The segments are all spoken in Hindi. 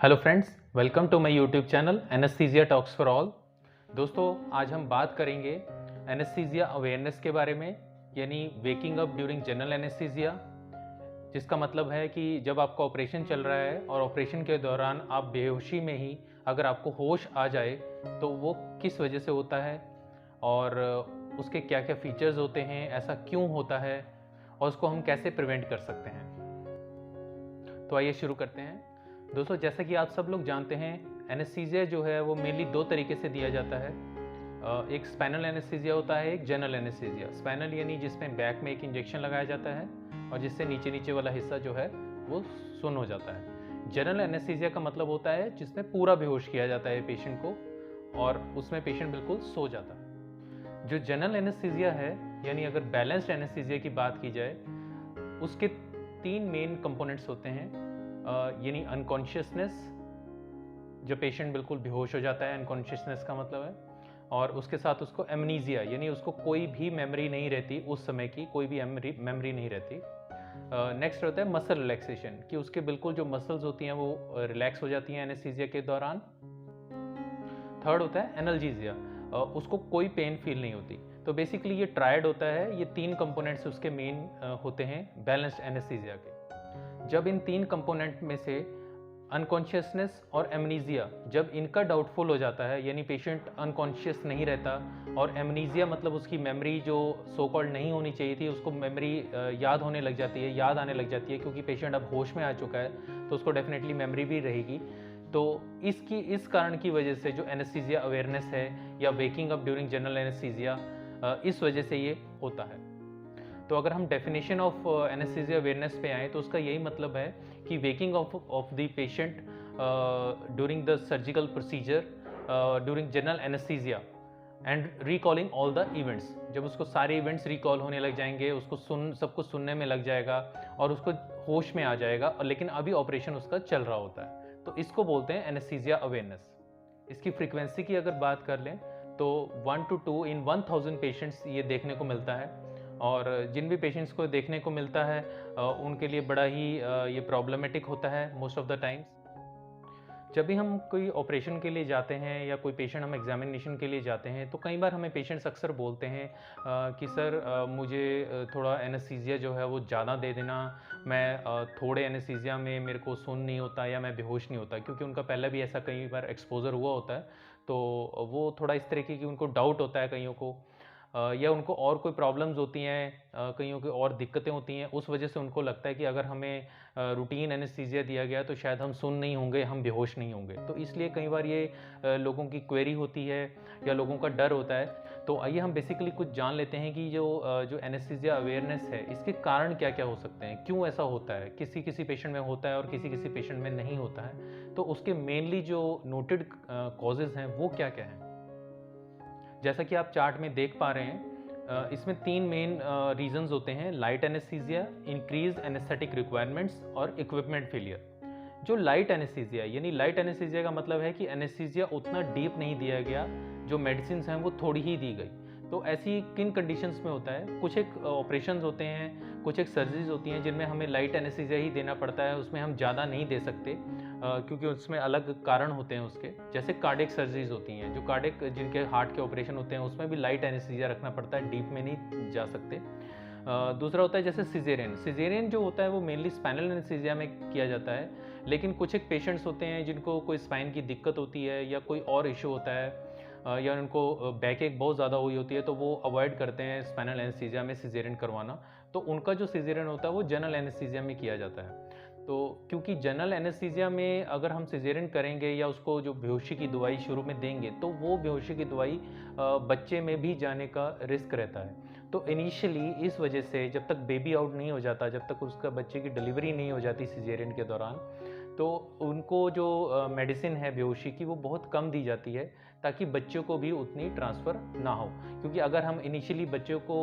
Hello friends, welcome to my YouTube channel Anaesthesia Talks For All. दोस्तों, आज हम बात करेंगे एनेस्थीसिया अवेयरनेस के बारे में, यानी waking up during general anaesthesia, जिसका मतलब है कि जब आपका ऑपरेशन चल रहा है और ऑपरेशन के दौरान आप बेहोशी में ही अगर आपको होश आ जाए तो वो किस वजह से होता है और उसके क्या क्या फीचर्स होते हैं, ऐसा क्यों होता है और उसको हम कैसे प्रिवेंट कर सकते हैं। तो आइए शुरू करते हैं। दोस्तों, जैसा कि आप सब लोग जानते हैं, एनेस्थीसिया जो है वो मेनली दो तरीके से दिया जाता है। एक स्पाइनल एनेस्थीसिया होता है, एक जनरल एनेस्थीसिया। स्पाइनल यानी जिसमें बैक में एक इंजेक्शन लगाया जाता है और जिससे नीचे नीचे वाला हिस्सा जो है वो सुन्न हो जाता है। जनरल एनेस्थीसिया का मतलब होता है जिसमें पूरा बेहोश किया जाता है पेशेंट को और उसमें पेशेंट बिल्कुल सो जाता है। जो जनरल एनेस्थीसिया है, यानी अगर बैलेंस्ड एनेस्थीसिया की बात की जाए, उसके तीन मेन कंपोनेंट्स होते हैं। यानी अनकॉन्शियसनेस, जब पेशेंट बिल्कुल बेहोश हो जाता है, अनकॉन्शियसनेस का मतलब है, और उसके साथ उसको एमनीजिया, यानी उसको कोई भी मेमोरी नहीं रहती, उस समय की कोई भी मेमोरी नहीं रहती। नेक्स्ट होता है मसल रिलैक्सेशन, कि उसके बिल्कुल जो मसल्स होती हैं वो रिलैक्स हो जाती हैं एनेस्थीसिया के दौरान। थर्ड होता है एनाल्जेसिया, उसको कोई पेन फील नहीं होती। तो बेसिकली ये ट्रायड होता है, ये तीन कंपोनेंट्स उसके मेन होते हैं बैलेंस्ड एनेस्थीसिया के। जब इन तीन कंपोनेंट में से अनकॉन्शियसनेस और एमनीजिया, जब इनका डाउटफुल हो जाता है, यानी पेशेंट अनकॉन्शियस नहीं रहता और एमनीजिया मतलब उसकी मेमोरी जो सो कॉल्ड नहीं होनी चाहिए थी, उसको मेमोरी याद होने लग जाती है, याद आने लग जाती है, क्योंकि पेशेंट अब होश में आ चुका है तो उसको डेफिनेटली मेमोरी भी रहेगी। तो इस कारण की वजह से जो एनेस्थीसिया अवेयरनेस है या waking up during general anaesthesia, इस वजह से ये होता है। तो अगर हम डेफिनेशन ऑफ एनेस्थीसिया अवेयरनेस पे आए तो उसका यही मतलब है कि waking of the patient during the surgical procedure during general anaesthesia and recalling all the events. जब उसको सारे इवेंट्स रिकॉल होने लग जाएंगे, उसको सब कुछ सुनने में लग जाएगा और उसको होश में आ जाएगा, और लेकिन अभी ऑपरेशन उसका चल रहा होता है, तो इसको बोलते हैं एनेस्थीसिया अवेयरनेस। इसकी फ्रीक्वेंसी की अगर बात कर लें तो 1 to 2 इन 1000 पेशेंट्स ये देखने को मिलता है। और जिन भी पेशेंट्स को देखने को मिलता है उनके लिए बड़ा ही ये प्रॉब्लमेटिक होता है मोस्ट ऑफ द टाइम्स। जब भी हम कोई ऑपरेशन के लिए जाते हैं या कोई पेशेंट हम एग्जामिनेशन के लिए जाते हैं तो कई बार हमें पेशेंट्स अक्सर बोलते हैं कि सर मुझे थोड़ा एनेस्थीसिया जो है वो ज़्यादा दे देना, मैं थोड़े एनेस्थीसिया में मेरे को सुन नहीं होता या मैं बेहोश नहीं होता, क्योंकि उनका पहले भी ऐसा कई बार एक्सपोजर हुआ होता है। तो वो थोड़ा इस तरीके की उनको डाउट होता है कईयों को, या उनको और कोई प्रॉब्लम्स होती हैं, कईयों की और दिक्कतें होती हैं, उस वजह से उनको लगता है कि अगर हमें रूटीन एनेस्थीसिया दिया गया तो शायद हम सुन नहीं होंगे, हम बेहोश नहीं होंगे। तो इसलिए कई बार ये लोगों की क्वेरी होती है या लोगों का डर होता है। तो आइए हम बेसिकली कुछ जान लेते हैं कि जो एनेस्थीसिया अवेयरनेस है, इसके कारण क्या क्या हो सकते हैं, क्यों ऐसा होता है, किसी किसी पेशेंट में होता है और किसी किसी पेशेंट में नहीं होता है, तो उसके मेनली जो नोटेड कॉजेज़ हैं वो क्या क्या हैं। जैसा कि आप चार्ट में देख पा रहे हैं, इसमें तीन मेन रीजंस होते हैं: light anaesthesia, increase anaesthetic requirements और इक्विपमेंट फेलियर। जो लाइट एनेस्थीसिया, यानी लाइट एनेस्थीसिया का मतलब है कि एनेस्थीसिया उतना डीप नहीं दिया गया, जो मेडिसिन हैं वो थोड़ी ही दी गई। तो ऐसी किन कंडीशंस में होता है, कुछ एक ऑपरेशंस होते हैं, कुछ एक सर्जरीज होती हैं जिनमें हमें लाइट एनेस्थीसिया ही देना पड़ता है, उसमें हम ज़्यादा नहीं दे सकते, क्योंकि उसमें अलग कारण होते हैं उसके। जैसे कार्डियक सर्जरीज होती हैं, जो कार्डियक जिनके हार्ट के ऑपरेशन होते हैं उसमें भी लाइट एनेस्थीसिया रखना पड़ता है, डीप में नहीं जा सकते। दूसरा होता है जैसे सिजेरियन। सिजेरियन जो होता है वो मेनली स्पाइनल एनेस्थीसिया में किया जाता है, लेकिन कुछ एक पेशेंट्स होते हैं जिनको कोई स्पाइन की दिक्कत होती है या कोई और इशू होता है, या उनको बैक एक बहुत ज़्यादा हुई होती है, तो वो अवॉइड करते हैं स्पाइनल एनेस्थीसिया में सिजेरियन करवाना। तो उनका जो सिजेरियन होता है वो जनरल एनेस्थीसिया में किया जाता है। तो क्योंकि जनरल एनेस्थीसिया में अगर हम सिजेरियन करेंगे या उसको जो बेहोशी की दवाई शुरू में देंगे तो वो बेहोशी की दवाई बच्चे में भी जाने का रिस्क रहता है। तो इनिशियली इस वजह से जब तक बेबी आउट नहीं हो जाता, जब तक उसका बच्चे की डिलीवरी नहीं हो जाती सिजेरियन के दौरान, तो उनको जो मेडिसिन है बेहोशी की वो बहुत कम दी जाती है, ताकि बच्चों को भी उतनी ट्रांसफ़र ना हो। क्योंकि अगर हम इनिशियली बच्चों को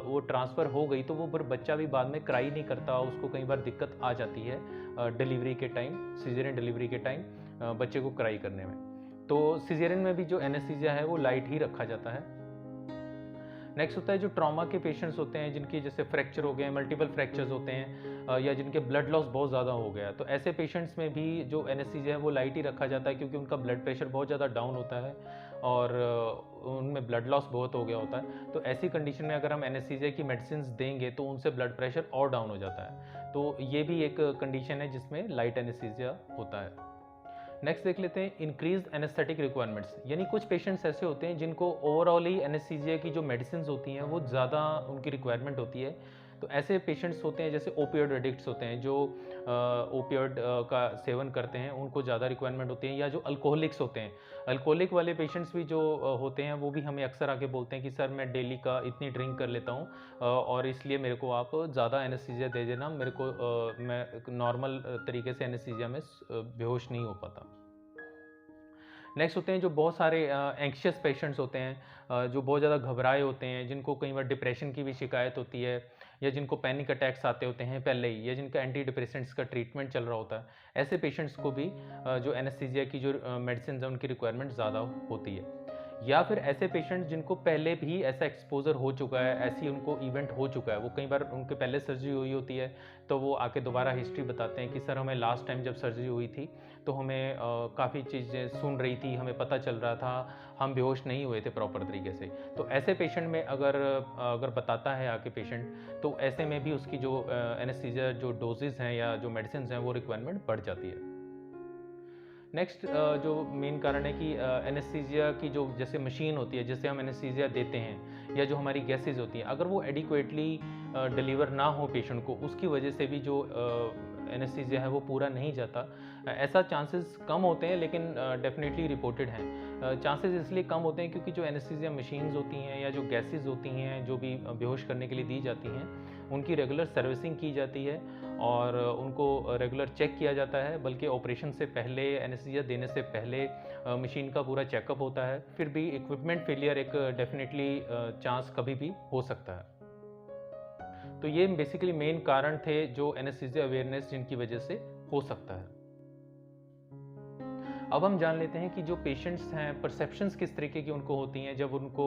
वो ट्रांसफ़र हो गई तो वो फिर बच्चा भी बाद में क्राई नहीं करता, उसको कई बार दिक्कत आ जाती है डिलीवरी के टाइम, सिजेरियन डिलीवरी के टाइम बच्चे को क्राई करने में। तो सिजेरियन में भी जो एनेस्थीसिया है वो लाइट ही रखा जाता है। नेक्स्ट होता है जो ट्रॉमा के पेशेंट्स होते हैं, जिनकी जैसे फ्रैक्चर हो गए, मल्टीपल फ्रैक्चर्स होते हैं, या जिनके ब्लड लॉस बहुत ज़्यादा हो गया, तो ऐसे पेशेंट्स में भी जो एनेस्थीसिया है वो लाइट ही रखा जाता है, क्योंकि उनका ब्लड प्रेशर बहुत ज़्यादा डाउन होता है और उनमें ब्लड लॉस बहुत हो गया होता है। तो ऐसी कंडीशन में अगर हम एनेस्थीसिया की मेडिसिन देंगे तो उनसे ब्लड प्रेशर और डाउन हो जाता है। तो ये भी एक कंडीशन है जिसमें लाइट एनेस्थीसिया होता है। नेक्स्ट देख लेते हैं इंक्रीज एनेस्थेटिक रिक्वायरमेंट्स, यानी कुछ पेशेंट्स ऐसे होते हैं जिनको ओवरऑल ही एनेस्थीसिया की जो मेडिसिन होती हैं वो ज़्यादा उनकी रिक्वायरमेंट होती है। तो ऐसे पेशेंट्स होते हैं जैसे ओपियोइड एडिक्ट्स होते हैं, जो ओपियोइड का सेवन करते हैं, उनको ज़्यादा रिक्वायरमेंट होती है, या जो अल्कोहलिक्स होते हैं। अल्कोहलिक वाले पेशेंट्स भी जो होते हैं वो भी हमें अक्सर आके बोलते हैं कि सर मैं डेली का इतनी ड्रिंक कर लेता हूँ और इसलिए मेरे को आप ज़्यादा एनेस्थीसिया दे देना, मेरे को मैं नॉर्मल तरीके से एनेस्थीसिया में बेहोश नहीं हो पाता। नेक्स्ट होते हैं जो बहुत सारे एंक्शियस पेशेंट्स होते हैं, जो बहुत ज़्यादा घबराए होते हैं, जिनको कई बार डिप्रेशन की भी शिकायत होती है, या जिनको पैनिक अटैक्स आते होते हैं पहले ही, या जिनका एंटी डिप्रेसेंट्स का ट्रीटमेंट चल रहा होता है। ऐसे पेशेंट्स को भी जो एनेस्थीसिया की जो मेडिसिन है उनकी रिक्वायरमेंट ज़्यादा होती है। या फिर ऐसे पेशेंट्स जिनको पहले भी ऐसा एक्सपोजर हो चुका है, ऐसी उनको इवेंट हो चुका है, वो कई बार उनके पहले सर्जरी हुई होती है, तो वो आके दोबारा हिस्ट्री बताते हैं कि सर हमें लास्ट टाइम जब सर्जरी हुई थी तो हमें काफ़ी चीज़ें सुन रही थी, हमें पता चल रहा था, हम बेहोश नहीं हुए थे प्रॉपर तरीके से। तो ऐसे पेशेंट में अगर बताता है आके पेशेंट, तो ऐसे में भी उसकी जो एनेस्थीसिया जो डोजेज़ हैं या जो मेडिसिन हैं वो रिक्वायरमेंट बढ़ जाती है। नेक्स्ट जो मेन कारण है कि एनेस्थीसिया की जो जैसे मशीन होती है जिससे हम एनेस्थीसिया देते हैं, या जो हमारी गैसेज होती हैं, अगर वो एडिक्वेटली डिलीवर ना हो पेशेंट को, उसकी वजह से भी जो एनेस्थीसिया है वो पूरा नहीं जाता। ऐसा चांसेस कम होते हैं लेकिन डेफिनेटली रिपोर्टेड हैं। चांसेस इसलिए कम होते हैं क्योंकि जो एनेस्थीसिया मशीन्स होती हैं या जो गैसेज होती हैं जो भी बेहोश करने के लिए दी जाती हैं, उनकी रेगुलर सर्विसिंग की जाती है और उनको रेगुलर चेक किया जाता है। बल्कि ऑपरेशन से पहले, एनेस्थीसिया देने से पहले मशीन का पूरा चेकअप होता है। फिर भी इक्विपमेंट फेलियर एक डेफिनेटली चांस कभी भी हो सकता है। तो ये बेसिकली मेन कारण थे जो एनेस्थीसिया अवेयरनेस जिनकी वजह से हो सकता है। अब हम जान लेते हैं कि जो पेशेंट्स हैं परसेप्शंस किस तरीके की उनको होती हैं जब उनको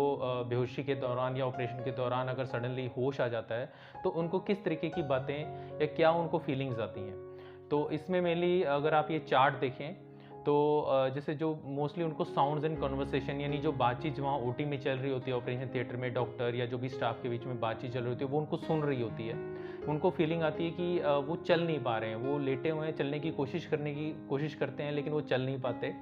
बेहोशी के दौरान या ऑपरेशन के दौरान अगर सडनली होश आ जाता है, तो उनको किस तरीके की बातें या क्या उनको फीलिंग्स आती हैं। तो इसमें मेनली अगर आप ये चार्ट देखें तो जैसे जो मोस्टली उनको साउंड्स एंड कन्वर्सेशन, यानी जो बातचीत वहाँ ओटी में चल रही होती है, ऑपरेशन थिएटर में डॉक्टर या जो भी स्टाफ के बीच में बातचीत चल रही होती है, वो उनको सुन रही होती है। उनको फीलिंग आती है कि वो चल नहीं पा रहे हैं, वो लेटे हुए हैं, चलने की कोशिश करते हैं लेकिन वो चल नहीं पाते,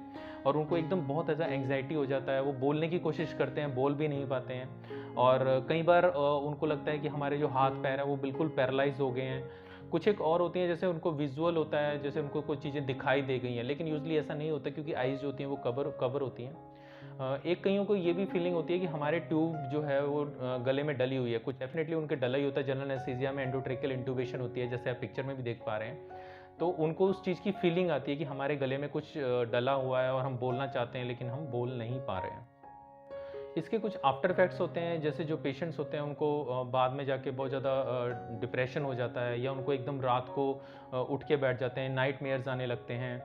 और उनको एकदम बहुत ज़्यादा एंग्जाइटी हो जाता है। वो बोलने की कोशिश करते हैं, बोल भी नहीं पाते हैं, और कई बार उनको लगता है कि हमारे जो हाथ पैर हैं वो बिल्कुल पैरालाइज हो गए हैं। कुछ एक और होती हैं जैसे उनको विजुअल होता है, जैसे उनको कुछ चीज़ें दिखाई दे गई हैं, लेकिन यूजली ऐसा नहीं होता क्योंकि आईज जो होती हैं वो कवर होती हैं। एक कईयों को ये भी फीलिंग होती है कि हमारे ट्यूब जो है वो गले में डली हुई है। कुछ डेफिनेटली उनके डला ही होता है। जनरल एनेस्थीसिया में एंडोट्रेकियल इंट्यूबेशन होती है, जैसे आप पिक्चर में भी देख पा रहे हैं। तो उनको उस चीज़ की फीलिंग आती है कि हमारे गले में कुछ डला हुआ है और हम बोलना चाहते हैं लेकिन हम बोल नहीं पा रहे हैं। इसके कुछ आफ्टर इफेक्ट्स होते हैं, जैसे जो पेशेंट्स होते हैं उनको बाद में जाके बहुत ज़्यादा डिप्रेशन हो जाता है, या उनको एकदम रात को उठ के बैठ जाते हैं, नाइट मेयर्स आने लगते हैं,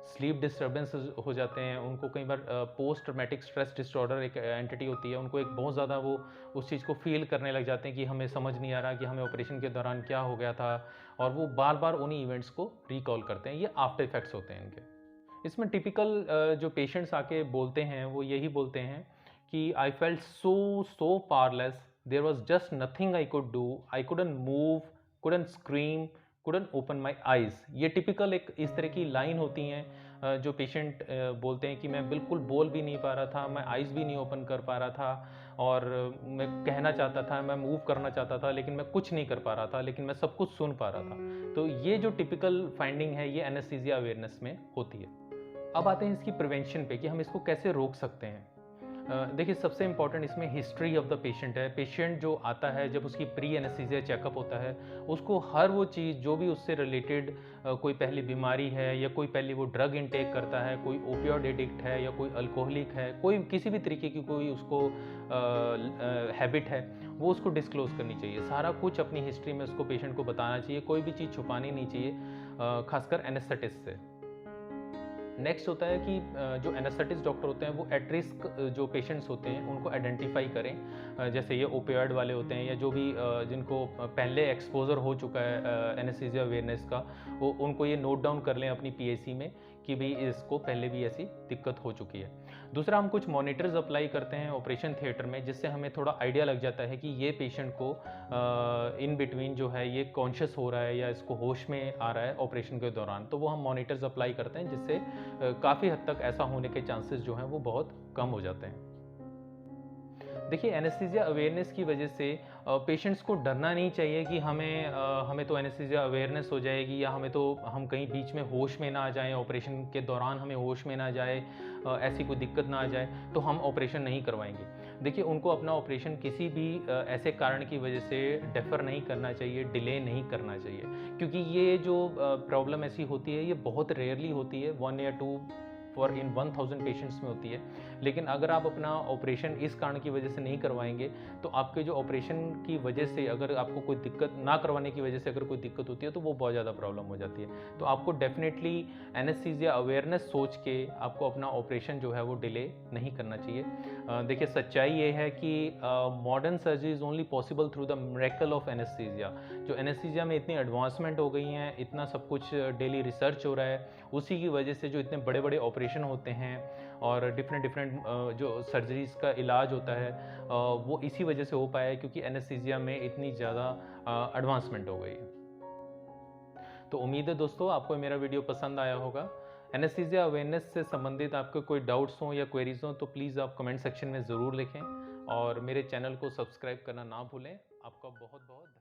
स्लीप डिस्टर्बेंस हो जाते हैं। उनको कई बार पोस्ट ट्रॉमेटिक स्ट्रेस डिसऑर्डर एक एंटिटी होती है, उनको एक बहुत ज़्यादा वो उस चीज़ को फील करने लग जाते हैं कि हमें समझ नहीं आ रहा कि हमें ऑपरेशन के दौरान क्या हो गया था, और वो बार बार उन्हीं इवेंट्स को रिकॉल करते हैं। ये आफ्टर इफेक्ट्स होते हैं इनके। इसमें टिपिकल जो पेशेंट्स आके बोलते हैं वो यही बोलते हैं कि I felt so powerless, there was just nothing I could do, I couldn't move, couldn't scream, couldn't open my eyes. ये टिपिकल एक इस तरह की लाइन होती हैं जो पेशेंट बोलते हैं कि मैं बिल्कुल बोल भी नहीं पा रहा था, मैं आइज़ भी नहीं ओपन कर पा रहा था, और मैं कहना चाहता था, मैं मूव करना चाहता था, लेकिन मैं कुछ नहीं कर पा रहा था, लेकिन मैं सब कुछ सुन पा रहा था। तो ये जो टिपिकल फाइंडिंग है ये एनेस्थीसिया अवेयरनेस में होती है। अब आते हैं इसकी प्रिवेंशन पे कि हम इसको कैसे रोक सकते हैं। देखिए सबसे इंपॉर्टेंट इसमें हिस्ट्री ऑफ द पेशेंट है। पेशेंट जो आता है जब उसकी प्री एनेस्थीसिया चेकअप होता है, उसको हर वो चीज़ जो भी उससे रिलेटेड कोई पहली बीमारी है, या कोई पहले वो ड्रग इनटेक करता है, कोई ओपियोइड एडिक्ट है, या कोई अल्कोहलिक है, कोई किसी भी तरीके की कोई उसको हैबिट है, वो उसको डिस्क्लोज करनी चाहिए। सारा कुछ अपनी हिस्ट्री में उसको पेशेंट को बताना चाहिए, कोई भी चीज़ छुपानी नहीं चाहिए, खासकर एनेस्थेटिस्ट से। नेक्स्ट होता है कि जो एनेस्थेटिस्ट डॉक्टर होते हैं वो एट रिस्क जो पेशेंट्स होते हैं उनको आइडेंटिफाई करें, जैसे ये ओपियोइड वाले होते हैं या जो भी जिनको पहले एक्सपोजर हो चुका है एनेस्थीसिया अवेयरनेस का, वो उनको ये नोट डाउन कर लें अपनी पीएसी में कि भाई इसको पहले भी ऐसी दिक्कत हो चुकी है। दूसरा, हम कुछ मॉनिटर्स अप्लाई करते हैं ऑपरेशन थिएटर में, जिससे हमें थोड़ा आइडिया लग जाता है कि ये पेशेंट को इन बिटवीन जो है ये कॉन्शियस हो रहा है या इसको होश में आ रहा है ऑपरेशन के दौरान, तो वो हम मॉनिटर्स अप्लाई करते हैं, जिससे काफ़ी हद तक ऐसा होने के चांसेस जो हैं वो बहुत कम हो जाते हैं। देखिए, एनेस्थीसिया अवेयरनेस की वजह से पेशेंट्स को डरना नहीं चाहिए कि हमें तो एनेस्थीसिया अवेयरनेस हो जाएगी या हम कहीं बीच में होश में ना आ जाएं, ऑपरेशन के दौरान हमें होश में ना जाए, ऐसी कोई दिक्कत ना आ जाए तो हम ऑपरेशन नहीं करवाएंगे। देखिए, उनको अपना ऑपरेशन किसी भी ऐसे कारण की वजह से डेफर नहीं करना चाहिए, डिले नहीं करना चाहिए, क्योंकि ये जो प्रॉब्लम ऐसी होती है ये बहुत रेयरली होती है, 1 या 2 फॉर इन 1000 पेशेंट्स में होती है। लेकिन अगर आप अपना ऑपरेशन इस कारण की वजह से नहीं करवाएंगे तो आपके जो ऑपरेशन की वजह से अगर आपको कोई दिक्कत ना करवाने की वजह से अगर कोई दिक्कत होती है तो वो बहुत ज़्यादा प्रॉब्लम हो जाती है। तो आपको डेफिनेटली एनेस्थीसिया अवेयरनेस सोच के आपको अपना ऑपरेशन जो है वो डिले नहीं करना चाहिए। देखिए, सच्चाई ये है कि modern surgery is only possible through the miracle of anaesthesia. जो एनेस्थीसिया में इतनी एडवांसमेंट हो गई हैं, इतना सब कुछ डेली रिसर्च हो रहा है, उसी की वजह से जो इतने बड़े बड़े ऑपरेशन होते हैं और डिफरेंट जो सर्जरीज़ का इलाज होता है वो इसी वजह से हो पाया है, क्योंकि एनेस्थीसिया में इतनी ज़्यादा एडवांसमेंट हो गई है। तो उम्मीद है दोस्तों आपको मेरा वीडियो पसंद आया होगा। एनेस्थीसिया अवेयरनेस से संबंधित आपके कोई डाउट्स हों या क्वेरीज हों तो प्लीज़ आप कमेंट सेक्शन में ज़रूर लिखें और मेरे चैनल को सब्सक्राइब करना ना भूलें। आपका बहुत बहुत